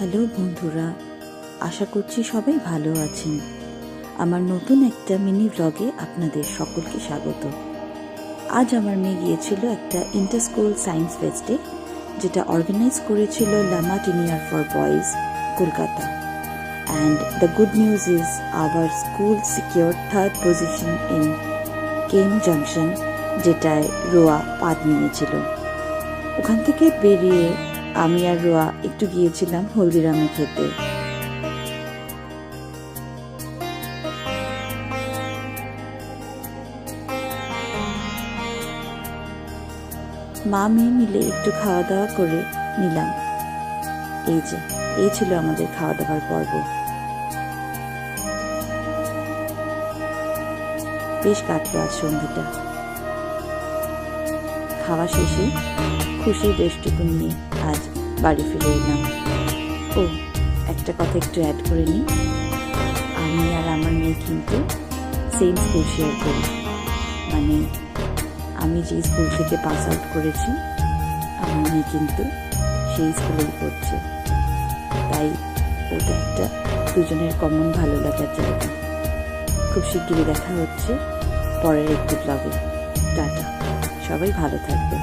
Hello বন্ধুরা, আশা করছি সবাই ভালো আছেন। আমার নতুন একটা মিনি ব্লগে আপনাদের সকলকে স্বাগত। আজ আমার মেয়ে গিয়েছিল একটা ইন্টার স্কুল সায়েন্স ফেস্টে, যেটা অর্গানাইজ করেছিল La Martiniere for boys, Kolkata. And the good news is our school secure third position in chem junction, যেটায় রোয়া পাদ নিয়েছিল। ওখান থেকে বেরিয়ে আমি আর রোয়া একটু গিয়েছিলাম হলদিরামে খেতে। মা মেয়ে মিলে একটু খাওয়া দাওয়া করে নিলাম। এই ছিল আমাদের খাওয়া দাওয়ার পর্ব। বেশ কাটলো আজ সন্ধ্যাটা। খাওয়া শেষে খুশির রেস্টটুকু নিয়ে আজ বাড়ি ফিরে এলাম। একটা কথা একটু অ্যাড করে নিই, আমি আর আমার মেয়ে কিন্তু সেম স্কুল শেয়ার করি। মানে আমি যে স্কুল থেকে পাস আউট করেছি, আমার মেয়ে কিন্তু সেই স্কুলেই পড়ছে। তাই ওটা একটা দুজনের কমন ভালো লাগার জায়গা। খুব শিগগিরই দেখা হচ্ছে পরের একটি ব্লগে। টাটা, সবাই ভালো থাকবেন।